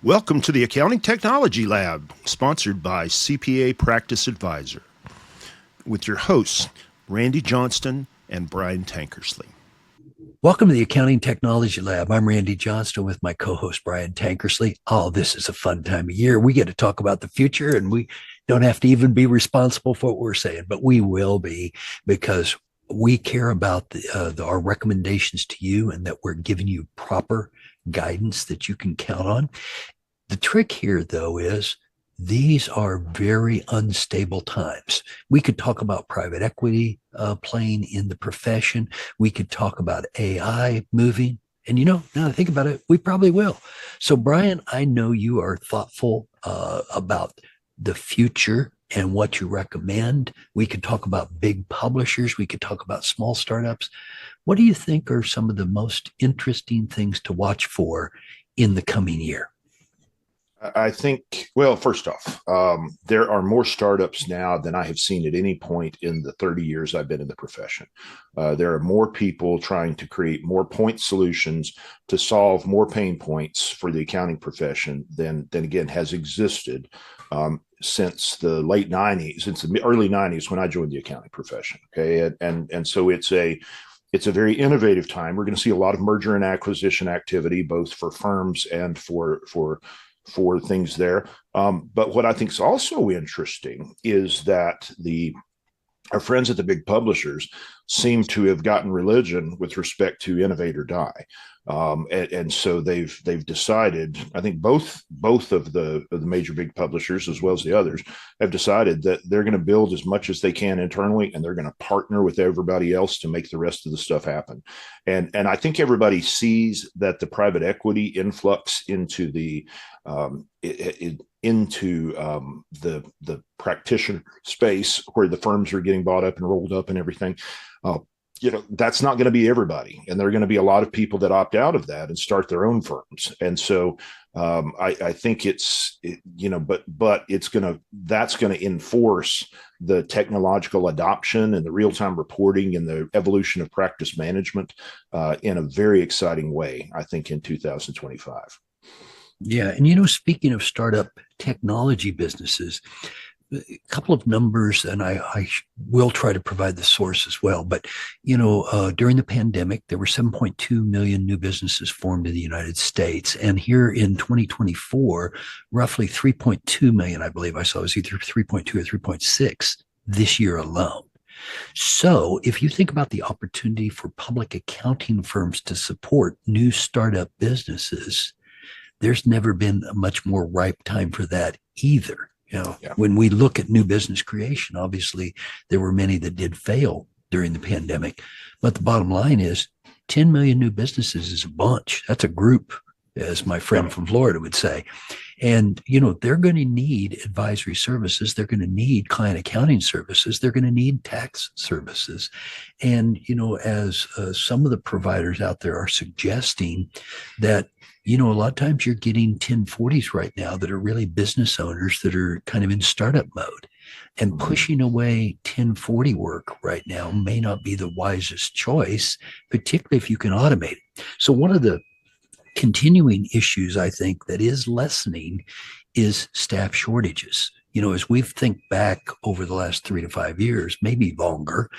Welcome to the Accounting Technology Lab, sponsored by CPA Practice Advisor, with your hosts, Randy Johnston and Brian Tankersley. Welcome to the Accounting Technology Lab. I'm Randy Johnston with my co-host, Brian Tankersley. Oh, this is a fun time of year. We get to talk about the future, and we don't have to even be responsible for what we're saying, but we will be, because we care about our recommendations to you and that we're giving you proper guidance that you can count on. The trick here, though, is these are very unstable times. We could talk about private equity playing in the profession. We could talk about AI moving. And, now that I think about it, we probably will. So, Brian, I know you are thoughtful about the future and what you recommend. We could talk about big publishers. We could talk about small startups. What do you think are some of the most interesting things to watch for in the coming year? I think, well, first off, there are more startups now than I have seen at any point in the 30 years I've been in the profession. There are more people trying to create more point solutions to solve more pain points for the accounting profession than again has existed since the late 90s, since the early 90s when I joined the accounting profession. Okay, and so it's a very innovative time. We're going to see a lot of merger and acquisition activity, both for firms and for things there. But what I think is also interesting is that our friends at the big publishers seem to have gotten religion with respect to innovate or die. And so they've decided, I think both of the major big publishers, as well as the others, have decided that they're going to build as much as they can internally, and they're going to partner with everybody else to make the rest of the stuff happen. And I think everybody sees that the private equity influx into the practitioner space, where the firms are getting bought up and rolled up and everything. That's not going to be everybody, and there are going to be a lot of people that opt out of that and start their own firms. And so I think that's going to enforce the technological adoption and the real-time reporting and the evolution of practice management in a very exciting way, I think, in 2025. Yeah. And, speaking of startup technology businesses, a couple of numbers, and I will try to provide the source as well. But, during the pandemic, there were 7.2 million new businesses formed in the United States. And here in 2024, roughly 3.2 million, I believe I saw, it was either 3.2 or 3.6 this year alone. So if you think about the opportunity for public accounting firms to support new startup businesses, there's never been a much more ripe time for that either. When we look at new business creation, obviously there were many that did fail during the pandemic, but the bottom line is 10 million new businesses is a bunch. That's a group, as my friend from Florida would say. And, they're going to need advisory services. They're going to need client accounting services. They're going to need tax services. And, as some of the providers out there are suggesting that, a lot of times you're getting 1040s right now that are really business owners that are kind of in startup mode, and pushing away 1040 work right now may not be the wisest choice, particularly if you can automate it. So one of the continuing issues, I think, that is lessening is staff shortages. As we think back over the last 3 to 5 years, maybe longer,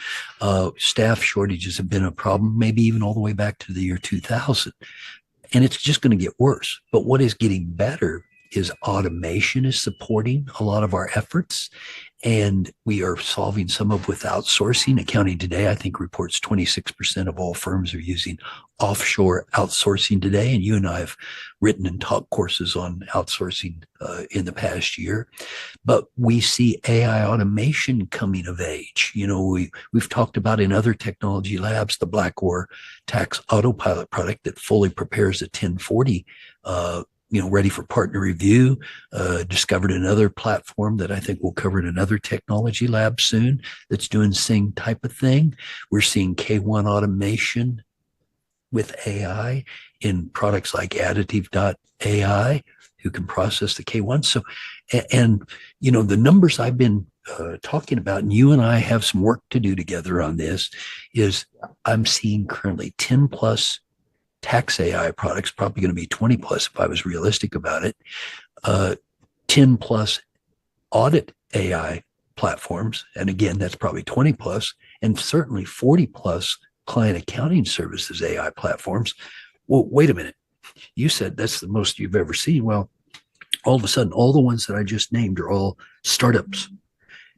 staff shortages have been a problem, maybe even all the way back to the year 2000. And it's just going to get worse. But what is getting better is automation is supporting a lot of our efforts. And we are solving some of with outsourcing. Accounting Today, I think, reports 26% of all firms are using offshore outsourcing today. And you and I have written and taught courses on outsourcing in the past year. But we see AI automation coming of age. We've talked about in other technology labs, the Blackor tax autopilot product that fully prepares a 1040 ready for partner review. Discovered another platform that I think we'll cover in another technology lab soon that's doing the same type of thing. We're seeing K1 automation with AI in products like Additive.ai, who can process the K1. So, and the numbers I've been talking about, and you and I have some work to do together on this, is I'm seeing currently 10 plus tax AI products, probably going to be 20 plus if I was realistic about it. 10 plus audit AI platforms. And again, that's probably 20 plus, and certainly 40 plus client accounting services AI platforms. Well, wait a minute. You said that's the most you've ever seen. Well, all of a sudden, all the ones that I just named are all startups.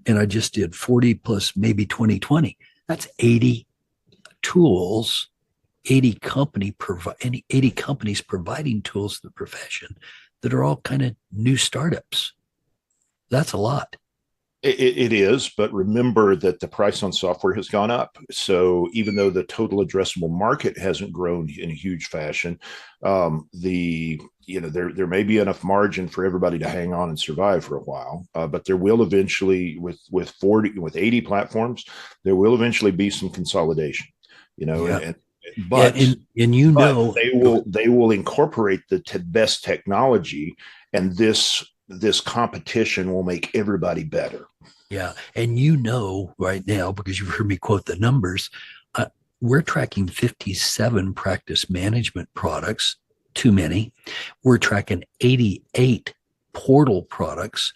And I just did 40 plus maybe 2020. That's 80 tools, 80 companies providing tools to the profession that are all kind of new startups. That's a lot. It is, but remember that the price on software has gone up. So even though the total addressable market hasn't grown in a huge fashion, there may be enough margin for everybody to hang on and survive for a while. But there will eventually, with 80 platforms, there will eventually be some consolidation. Yeah. But and they will incorporate the best technology, and this competition will make everybody better. Yeah. And right now, because you've heard me quote the numbers, we're tracking 57 practice management products, too many. We're tracking 88 portal products,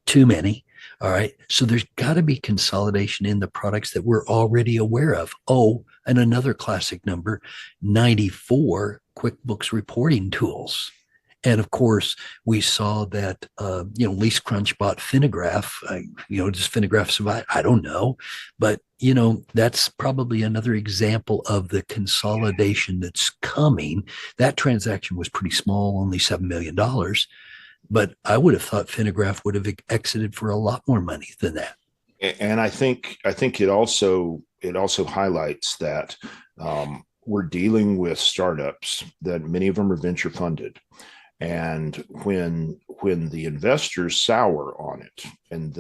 too many. All right. So there's got to be consolidation in the products that we're already aware of. Oh, and another classic number, 94 QuickBooks reporting tools. And of course, we saw that, LeaseCrunch bought Finagraph. Does Finagraph survive? I don't know. But, that's probably another example of the consolidation that's coming. That transaction was pretty small, only $7 million. But I would have thought Finagraph would have exited for a lot more money than that. And I think it also highlights that we're dealing with startups that many of them are venture funded. And when the investors sour on it and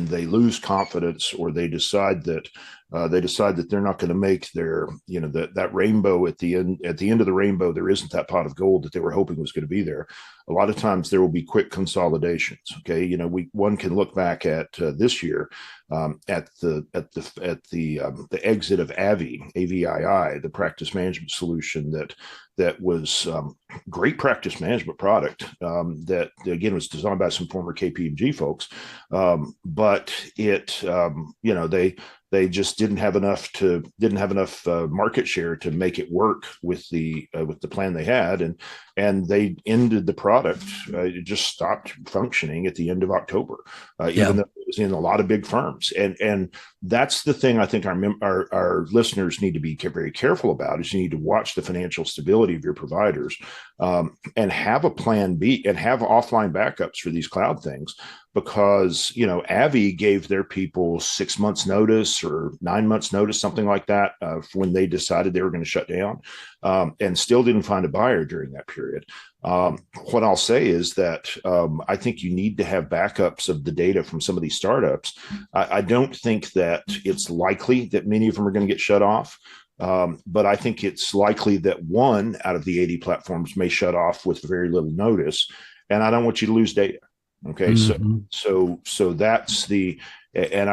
they lose confidence, or they decide that they're not going to make their, that rainbow at the end of the rainbow, there isn't that pot of gold that they were hoping was going to be there. A lot of times there will be quick consolidations. Okay, one can look back at this year at the exit of AVII, the practice management solution that was great practice management product that again was designed by some former KPMG folks, but it they just didn't have enough market share to make it work with the plan they had, and they ended the product. It just stopped functioning at the end of October, even though it was in a lot of big firms. And that's the thing I think our listeners need to be very careful about, is you need to watch the financial stability of your providers, and have a plan B and have offline backups for these cloud things. Because, Avi gave their people 6 months notice or 9 months notice, something like that, when they decided they were going to shut down, and still didn't find a buyer during that period. What I'll say is that I think you need to have backups of the data from some of these startups. I don't think that it's likely that many of them are going to get shut off. But I think it's likely that one out of the 80 platforms may shut off with very little notice. And I don't want you to lose data. Okay. Mm-hmm. So that's and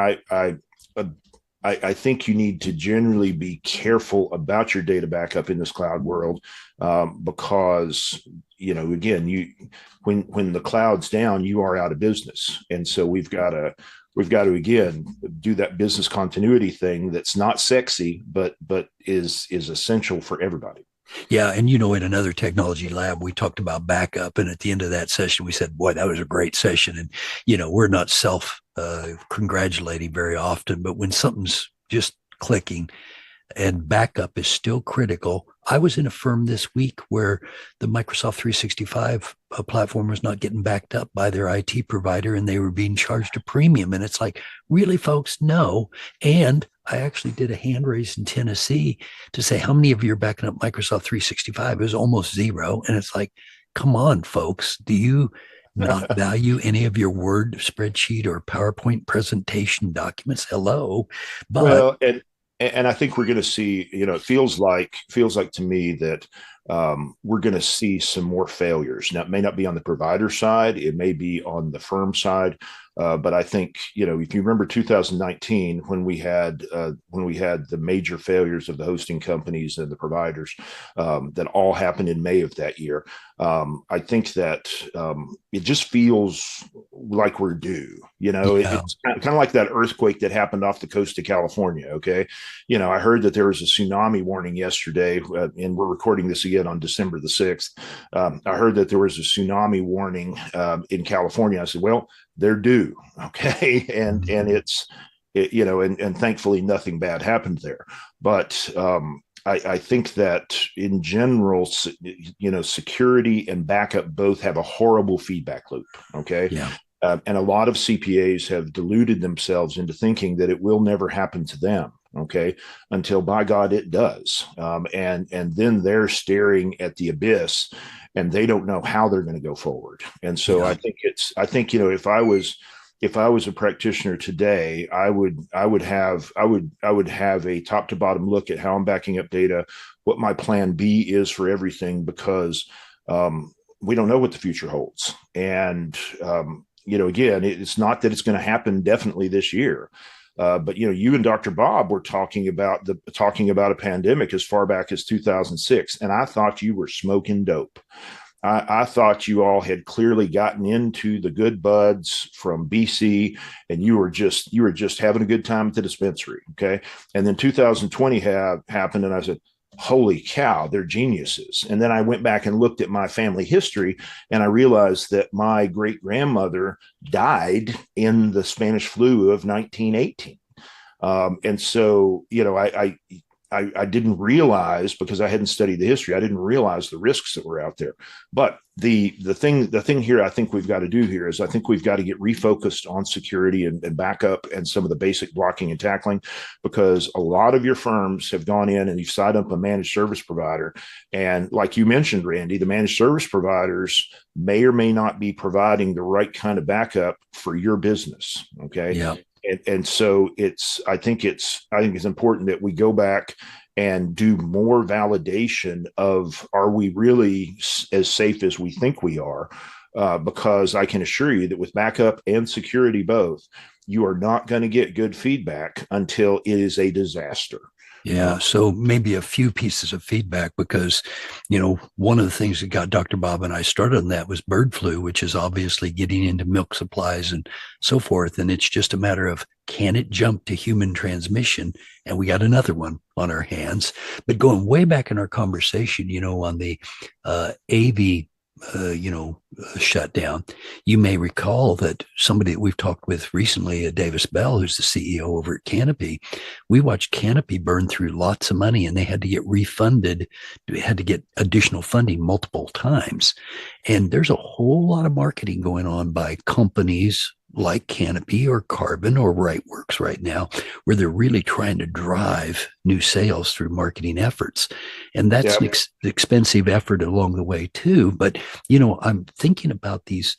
I think you need to generally be careful about your data backup in this cloud world, because, again, when the cloud's down, you are out of business. And so we've got to again do that business continuity thing that's not sexy, but is essential for everybody. Yeah. And, in another technology lab, we talked about backup. And at the end of that session, we said, boy, that was a great session. And, we're not congratulating very often, but when something's just clicking and backup is still critical. I was in a firm this week where the Microsoft 365 platform was not getting backed up by their IT provider, and they were being charged a premium. And it's like, really, folks? No. And I actually did a hand raise in Tennessee to say, how many of you are backing up Microsoft 365? It was almost zero. And it's like, come on, folks. Do you not value any of your Word spreadsheet or PowerPoint presentation documents? Hello. But and I think we're going to see, it feels like to me that we're going to see some more failures. Now, it may not be on the provider side, it may be on the firm side. But I think, if you remember 2019, when we had the major failures of the hosting companies and the providers, that all happened in May of that year. I think that it just feels like we're due. It's kind of like that earthquake that happened off the coast of California. Okay, I heard that there was a tsunami warning yesterday, and we're recording this again on December the 6th. I heard that there was a tsunami warning in California. I said, well, they're due. Okay. And and thankfully nothing bad happened there. But I think that in general, security and backup both have a horrible feedback loop. Okay. Yeah. And a lot of CPAs have deluded themselves into thinking that it will never happen to them. Okay. Until by God, it does. And then they're staring at the abyss and they don't know how they're going to go forward. And so I think if I was a practitioner today, I would have a top to bottom look at how I'm backing up data, what my plan B is for everything, because we don't know what the future holds. And again, it's not that it's going to happen definitely this year. But you and Dr. Bob were talking about a pandemic as far back as 2006, and I thought you were smoking dope. I thought you all had clearly gotten into the good buds from BC, and you were just having a good time at the dispensary. Okay, and then 2020 happened, and I said, holy cow, they're geniuses. And then I went back and looked at my family history, and I realized that my great grandmother died in the Spanish flu of 1918. And so, I didn't realize, because I hadn't studied the history, I didn't realize the risks that were out there. But the thing here I think we've got to do here is I think we've got to get refocused on security and backup and some of the basic blocking and tackling, because a lot of your firms have gone in and you've signed up a managed service provider. And like you mentioned, Randy, the managed service providers may or may not be providing the right kind of backup for your business. Okay. Yeah. And so I think it's important that we go back and do more validation of, are we really as safe as we think we are? Because I can assure you that with backup and security both, you are not going to get good feedback until it is a disaster. Yeah. So maybe a few pieces of feedback, because, one of the things that got Dr. Bob and I started on that was bird flu, which is obviously getting into milk supplies and so forth. And it's just a matter of, can it jump to human transmission? And we got another one on our hands. But going way back in our conversation, on the AV shutdown, you may recall that somebody that we've talked with recently, Davis Bell, who's the CEO over at Canopy, we watched Canopy burn through lots of money, and they had to get refunded. They had to get additional funding multiple times. And there's a whole lot of marketing going on by companies like Canopy or Carbon or RightWorks right now, where they're really trying to drive new sales through marketing efforts. And that's an expensive effort along the way too. But, I'm thinking about these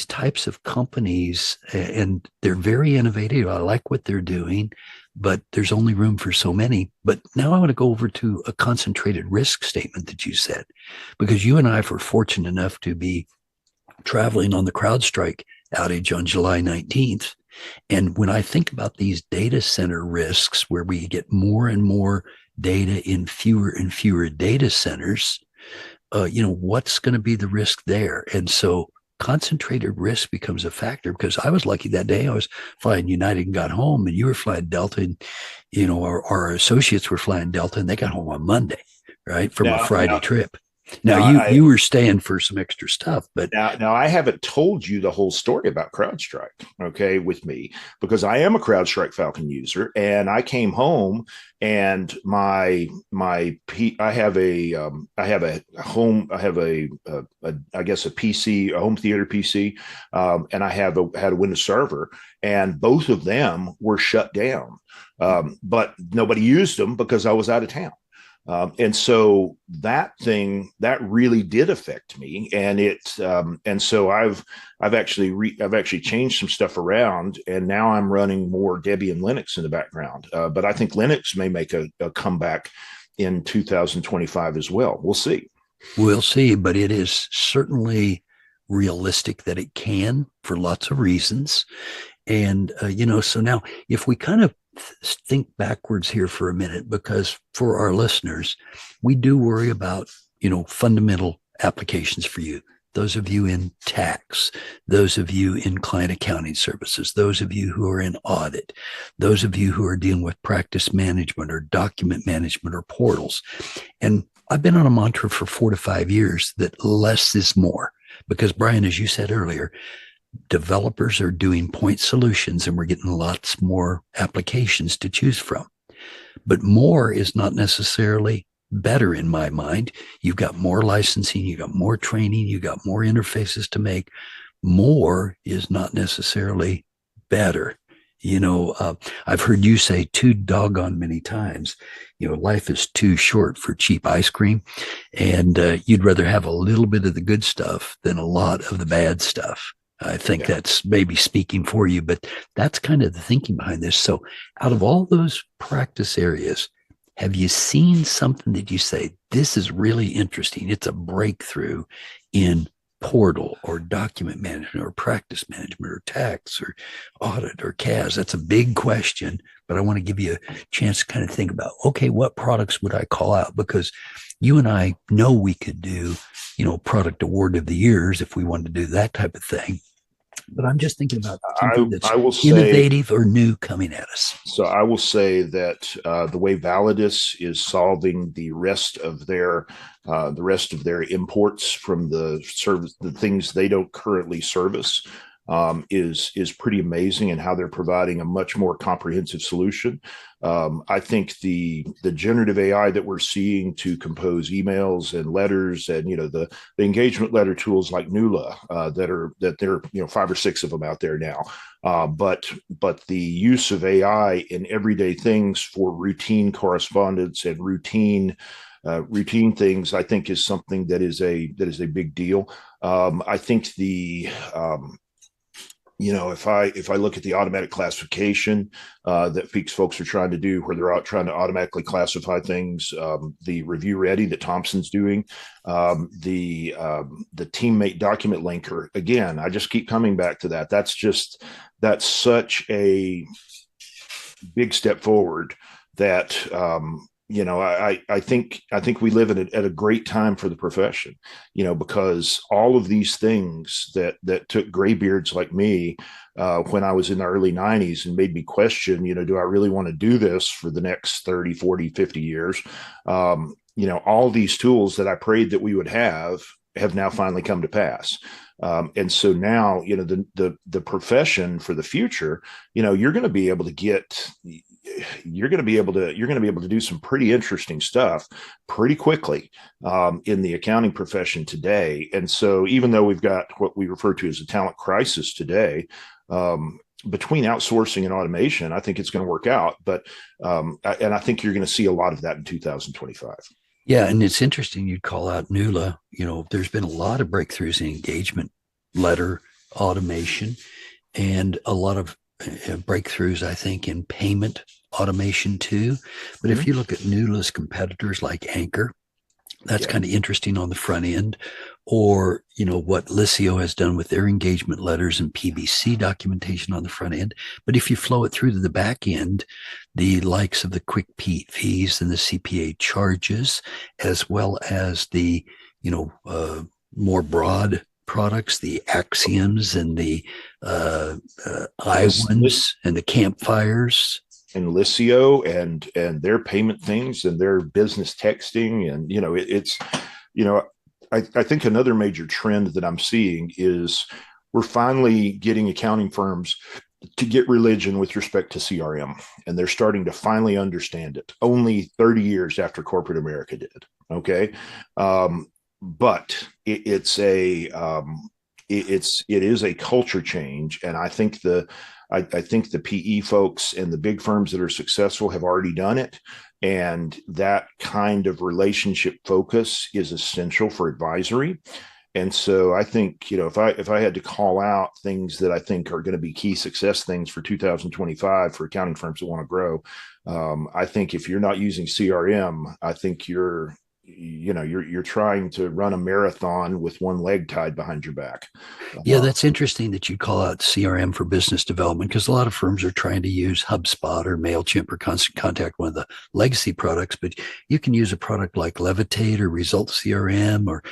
types of companies, and they're very innovative. I like what they're doing, but there's only room for so many. But now I want to go over to a concentrated risk statement that you said, because you and I were fortunate enough to be traveling on the CrowdStrike outage on July 19th. And when I think about these data center risks, where we get more and more data in fewer and fewer data centers, what's going to be the risk there? And so concentrated risk becomes a factor, because I was lucky that day. I was flying United and got home, and you were flying Delta, and, our associates were flying Delta, and they got home on Monday, right? From a Friday trip. Now, you were staying for some extra stuff, but now I haven't told you the whole story about CrowdStrike, okay, with me, because I am a CrowdStrike Falcon user, and I came home, and I have a PC, a home theater PC, and I had a Windows server, and both of them were shut down, but nobody used them because I was out of town. And so that really did affect me, and so I've actually changed some stuff around, and now I'm running more Debian Linux in the background. But I think Linux may make a comeback in 2025 as well. We'll see. We'll see, but it is certainly realistic that it can for lots of reasons. And, so now if we kind of think backwards here for a minute, because for our listeners, we do worry about, fundamental applications for you. Those of you in tax, those of you in client accounting services, those of you who are in audit, those of you who are dealing with practice management or document management or portals. And I've been on a mantra for 4 to 5 years that less is more. Because, Brian, as you said earlier, developers are doing point solutions and we're getting lots more applications to choose from. But more is not necessarily better in my mind. You've got more licensing, you got more training, you got more interfaces to make. More is not necessarily better. I've heard you say too doggone many times, life is too short for cheap ice cream. And you'd rather have a little bit of the good stuff than a lot of the bad stuff. I think that's maybe speaking for you, but that's kind of the thinking behind this. So out of all those practice areas, have you seen something that you say, this is really interesting? It's a breakthrough in portal or document management or practice management or tax or audit or CAS? That's a big question, but I want to give you a chance to kind of think about, okay, what products would I call out? Because you and I know we could do, product award of the years if we wanted to do that type of thing. But I'm just thinking about something that's innovative or new coming at us. So I will say that the way Validus is solving the rest of their imports from the service, the things they don't currently service, is pretty amazing, and how they're providing a much more comprehensive solution. I think the generative AI that we're seeing to compose emails and letters, and the engagement letter tools like Nula, that there are 5 or 6 of them out there now. But the use of AI in everyday things for routine correspondence and routine things, I think, is something that is a big deal. I think if I look at the automatic classification that folks are trying to do, where they're out trying to automatically classify things, the Review Ready that Thomson's doing, the teammate document linker. Again, I just keep coming back to that. That's such a big step forward that I think we live at a great time for the profession, because all of these things that took graybeards like me when I was in the early 90s and made me question, do I really want to do this for the next 30, 40, 50 years? All these tools that I prayed that we would have now finally come to pass. And so now, the profession for the future, you're going to be able to do some pretty interesting stuff pretty quickly in the accounting profession today. And so even though we've got what we refer to as a talent crisis today, between outsourcing and automation, I think it's going to work out. But and I think you're going to see a lot of that in 2025. Yeah, and it's interesting you'd call out Nula. There's been a lot of breakthroughs in engagement letter automation, and a lot of breakthroughs, I think, in payment automation too. But if you look at Nula's competitors like Anchor, that's kind of interesting on the front end. Or, what Liscio has done with their engagement letters and PBC documentation on the front end. But if you flow it through to the back end, the likes of the quick fees and the CPA charges, as well as the, more broad products, the Axioms and the iWoons and the Campfires. And Liscio and their payment things and their business texting. And, I think another major trend that I'm seeing is we're finally getting accounting firms to get religion with respect to CRM, and they're starting to finally understand it. Only 30 years after corporate America did. Okay. But it is a culture change. And I think the PE folks and the big firms that are successful have already done it. And that kind of relationship focus is essential for advisory. And so I think, if I had to call out things that I think are going to be key success things for 2025 for accounting firms that want to grow, I think if you're not using CRM, I think you're you're trying to run a marathon with one leg tied behind your back. Yeah, that's interesting that you call out CRM for business development, because a lot of firms are trying to use HubSpot or MailChimp or Constant Contact, one of the legacy products, but you can use a product like Levitate or Result CRM, or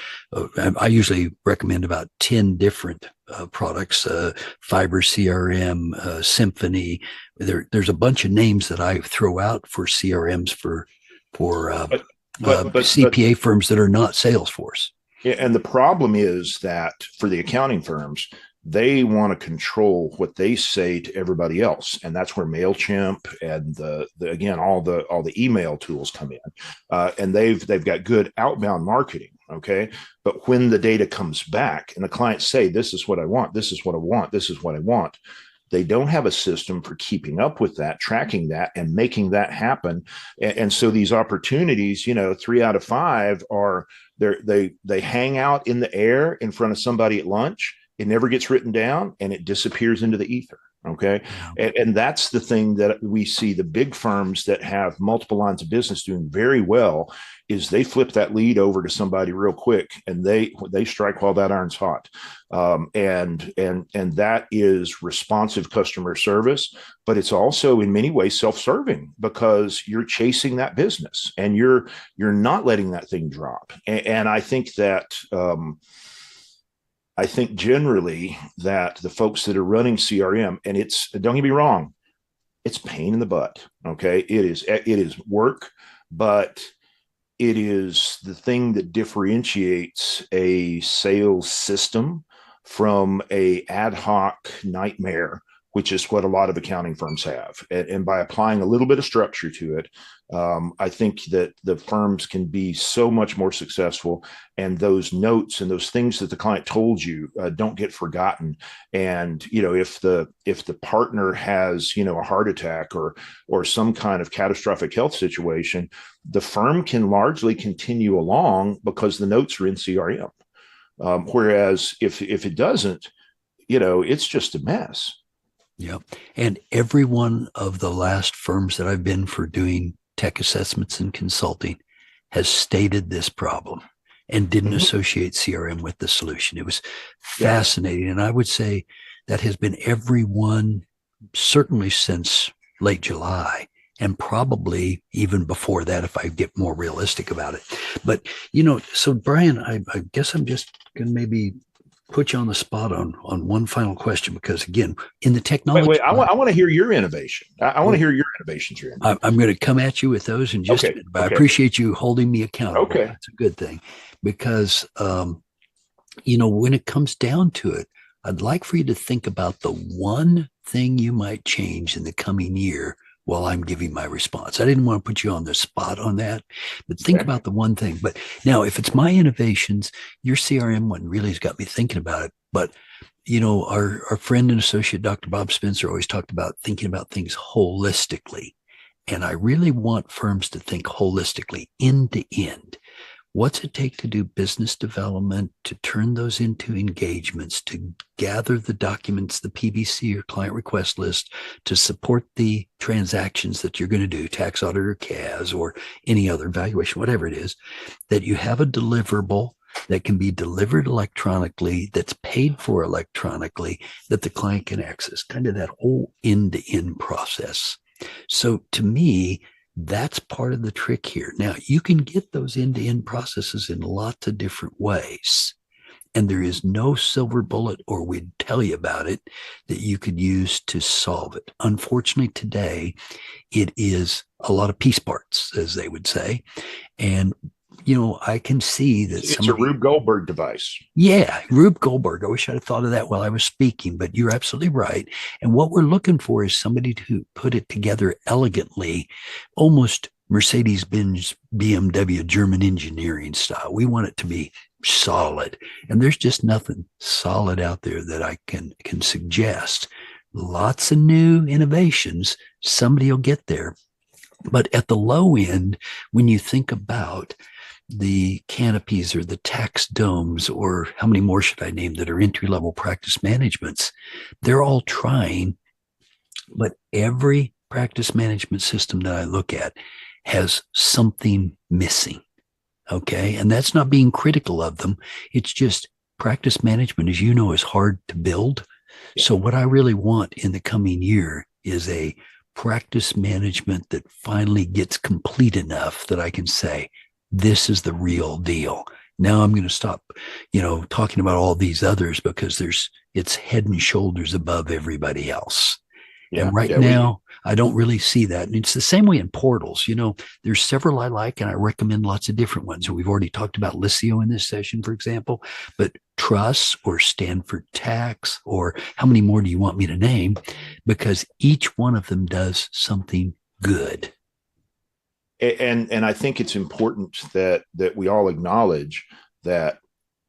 I usually recommend about 10 different products, Fiber CRM, Symphony. There's a bunch of names that I throw out for CRMs for CPA firms that are not Salesforce. And the problem is that for the accounting firms, they want to control what they say to everybody else, and that's where Mailchimp and again all the email tools come in, and they've got good outbound marketing. Okay, but when the data comes back and the clients say, "This is what I want. This is what I want. This is what I want," they don't have a system for keeping up with that, tracking that, and making that happen. And so these opportunities, 3 out of 5 are they hang out in the air in front of somebody at lunch. It never gets written down, and it disappears into the ether. Okay. And that's the thing that we see the big firms that have multiple lines of business doing very well, is they flip that lead over to somebody real quick, and they strike while that iron's hot. And that is responsive customer service, but it's also in many ways self-serving, because you're chasing that business and you're not letting that thing drop. And I think that, I think generally that the folks that are running CRM, and don't get me wrong, it's pain in the butt. Okay. It is work, but it is the thing that differentiates a sales system from a ad hoc nightmare, which is what a lot of accounting firms have. And by applying a little bit of structure to it, I think that the firms can be so much more successful, and those notes and those things that the client told you don't get forgotten. And if the partner has a heart attack or some kind of catastrophic health situation, the firm can largely continue along because the notes are in CRM. Whereas if it doesn't, it's just a mess. Yeah. And every one of the last firms that I've been for doing tech assessments and consulting has stated this problem and didn't associate CRM with the solution. It was fascinating. And I would say that has been every one, certainly since late July, and probably even before that, if I get more realistic about it. But, so Brian, I guess I'm just going to maybe put you on the spot on one final question, because again, in the technology, wait, I want to hear your innovation. I want to hear your innovations. I'm going to come at you with those in just a minute, but I appreciate you holding me accountable. Okay, that's a good thing, because when it comes down to it, I'd like for you to think about the one thing you might change in the coming year while I'm giving my response. I didn't want to put you on the spot on that, but think about the one thing. But now, if it's my innovations, your CRM one really has got me thinking about it. But, our friend and associate, Dr. Bob Spencer, always talked about thinking about things holistically. And I really want firms to think holistically, end to end. What's it take to do business development, to turn those into engagements, to gather the documents, the PBC or client request list, to support the transactions that you're going to do, tax audit or CAS or any other valuation, whatever it is, that you have a deliverable that can be delivered electronically, that's paid for electronically, that the client can access, kind of that whole end-to-end process. So to me, that's part of the trick here. Now, you can get those end-to-end processes in lots of different ways, and there is no silver bullet, or we'd tell you about it, that you could use to solve it. Unfortunately, today, it is a lot of piece parts, as they would say. And I can see that it's a Rube Goldberg device. Yeah, Rube Goldberg. I wish I'd have thought of that while I was speaking, but you're absolutely right. And what we're looking for is somebody to put it together elegantly, almost Mercedes-Benz, BMW, German engineering style. We want it to be solid. And there's just nothing solid out there that I can suggest. Lots of new innovations. Somebody will get there. But at the low end, when you think about the canopies or the tax domes, or how many more should I name that are entry-level practice managements, they're all trying, but every practice management system that I look at has something missing. Okay. And that's not being critical of them. It's just practice management, as you know, is hard to build. Yeah. So what I really want in the coming year is a practice management that finally gets complete enough that I can say, this is the real deal. Now I'm going to stop, talking about all these others because it's head and shoulders above everybody else. Yeah. And right Yeah, now, I don't really see that. And it's the same way in portals. There's several I like, and I recommend lots of different ones. We've already talked about Liscio in this session, for example, but Truss or Stanford Tax, or how many more do you want me to name? Because each one of them does something good. and I think it's important that we all acknowledge that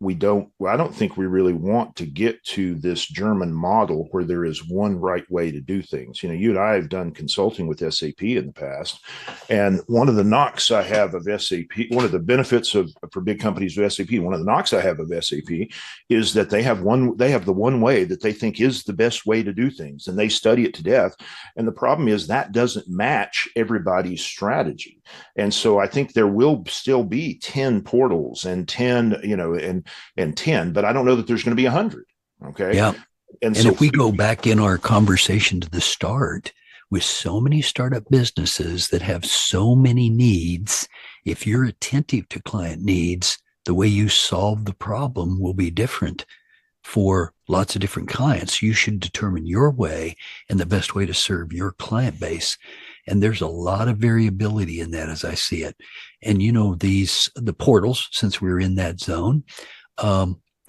I don't think we really want to get to this German model where there is one right way to do things. You and I have done consulting with SAP in the past, and one of the knocks I have of SAP, one of the benefits for big companies of SAP, one of the knocks I have of SAP is that they have the one way that they think is the best way to do things, and they study it to death. And the problem is that doesn't match everybody's strategy. And so I think there will still be 10 portals and 10, and 10, but I don't know that there's going to be 100. Okay. Yeah. And so if we go back in our conversation to the start, with so many startup businesses that have so many needs, if you're attentive to client needs, the way you solve the problem will be different for lots of different clients. You should determine your way and the best way to serve your client base. And there's a lot of variability in that as I see it. And the portals, since we're in that zone,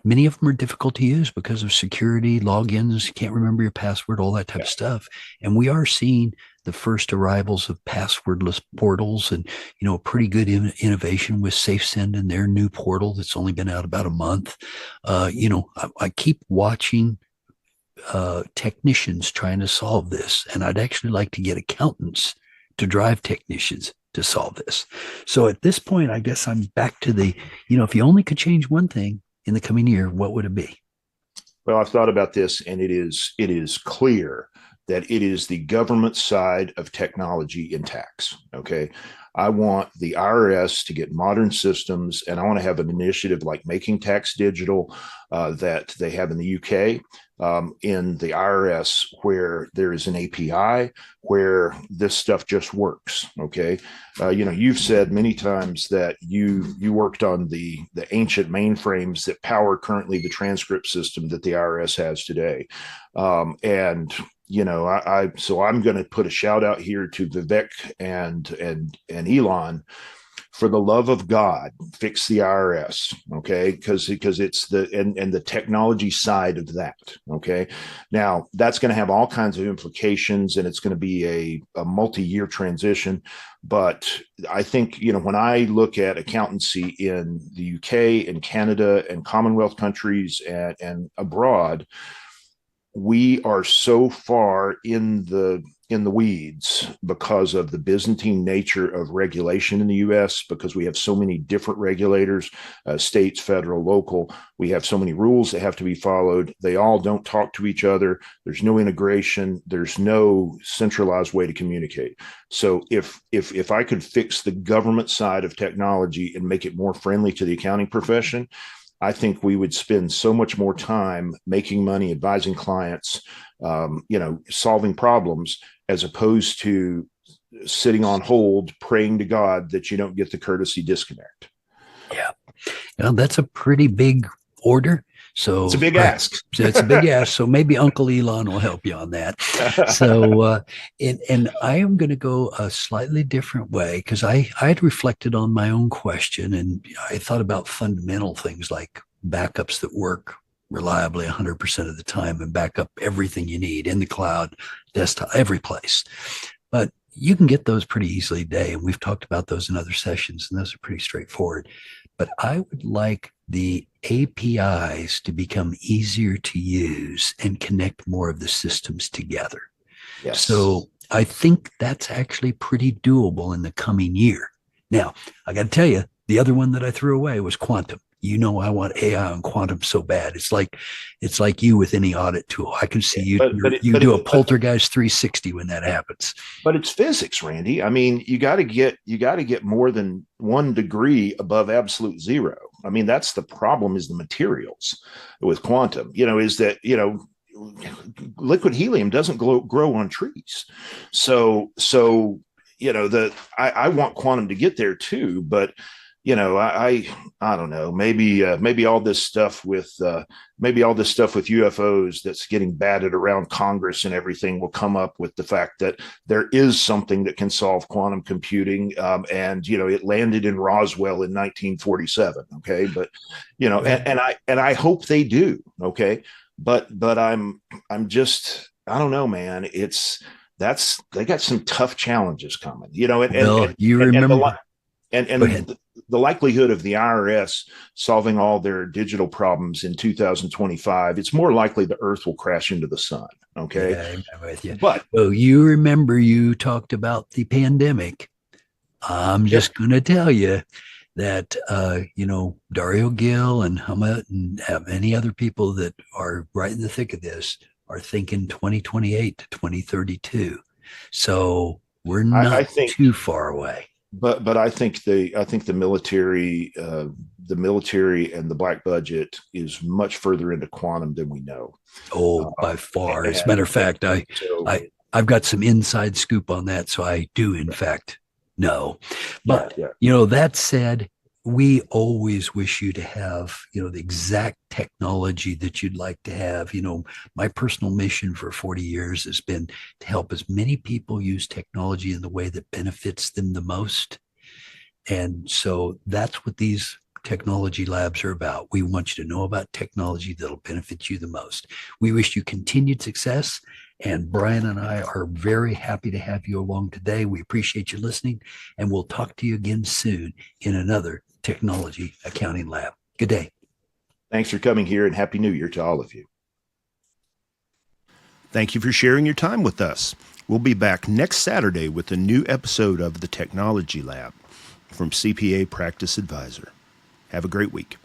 many of them are difficult to use because of security, logins, you can't remember your password, all that type of stuff. And we are seeing the first arrivals of passwordless portals, and a pretty good innovation with SafeSend and their new portal that's only been out about a month. I keep watching technicians trying to solve this, and I'd actually like to get accountants to drive technicians to solve this. So at this point, I guess I'm back to if you only could change one thing in the coming year, what would it be? Well, I've thought about this, and it is clear that it is the government side of technology in tax. Okay. I want the IRS to get modern systems, and I want to have an initiative like Making Tax Digital that they have in the UK, in the IRS, where there is an API where this stuff just works. Okay. You've said many times that you worked on the ancient mainframes that power currently the transcript system that the IRS has today. So I'm going to put a shout out here to Vivek and Elon. For the love of God, fix the IRS, okay? Because it's the technology side of that, okay? Now, that's going to have all kinds of implications, and it's going to be a multi-year transition. But I think, when I look at accountancy in the UK and Canada and Commonwealth countries and abroad, we are so far in the weeds because of the Byzantine nature of regulation in the U.S., because we have so many different regulators, states, federal, local. We have so many rules that have to be followed. They all don't talk to each other. There's no integration. There's no centralized way to communicate. So if I could fix the government side of technology and make it more friendly to the accounting profession, I think we would spend so much more time making money, advising clients, solving problems, as opposed to sitting on hold, praying to God that you don't get the courtesy disconnect. Yeah. That's a pretty big order. So it's a big ask. It's a big ask. So maybe Uncle Elon will help you on that. So, and I am going to go a slightly different way, because I had reflected on my own question, and I thought about fundamental things like backups that work reliably 100% of the time and back up everything you need in the cloud, desktop, every place. But you can get those pretty easily today. And we've talked about those in other sessions, and those are pretty straightforward. But I would like the APIs to become easier to use and connect more of the systems together. Yes. So I think that's actually pretty doable in the coming year. Now, I got to tell you, the other one that I threw away was quantum. I want AI and quantum so bad. It's like you with any audit tool. I can see you do a poltergeist 360 when that happens. But it's physics, Randy. I mean, you got to get more than 1 degree above absolute zero. I mean, that's the problem, is the materials with quantum, is that, liquid helium doesn't grow on trees. So, I want quantum to get there too, but I don't know. Maybe all this stuff with UFOs that's getting batted around Congress and everything will come up with the fact that there is something that can solve quantum computing. And it landed in Roswell in 1947. Okay, but and I hope they do. Okay, but I'm just, I don't know, man. They got some tough challenges coming. And the likelihood of the IRS solving all their digital problems in 2025, it's more likely the Earth will crash into the sun. Okay. Yeah, I'm with you. But you remember you talked about the pandemic. I'm just going to tell you that, Dario Gil and Hamlet and many other people that are right in the thick of this are thinking 2028 to 2032. So we're not too far away. But I think the military and the black budget is much further into quantum than we know. Oh, by far. As a matter of fact, I've got some inside scoop on that, so I do in fact know. But that said, we always wish you to have the exact technology that you'd like to have. My personal mission for 40 years has been to help as many people use technology in the way that benefits them the most. And so that's what these technology labs are about. We want you to know about technology that'll benefit you the most. We wish you continued success. And Brian and I are very happy to have you along today. We appreciate you listening, and we'll talk to you again soon in another technology accounting lab. Good day. Thanks for coming here, and Happy New Year to all of you. Thank you for sharing your time with us. We'll be back next Saturday with a new episode of the Technology Lab from CPA Practice Advisor. Have a great week.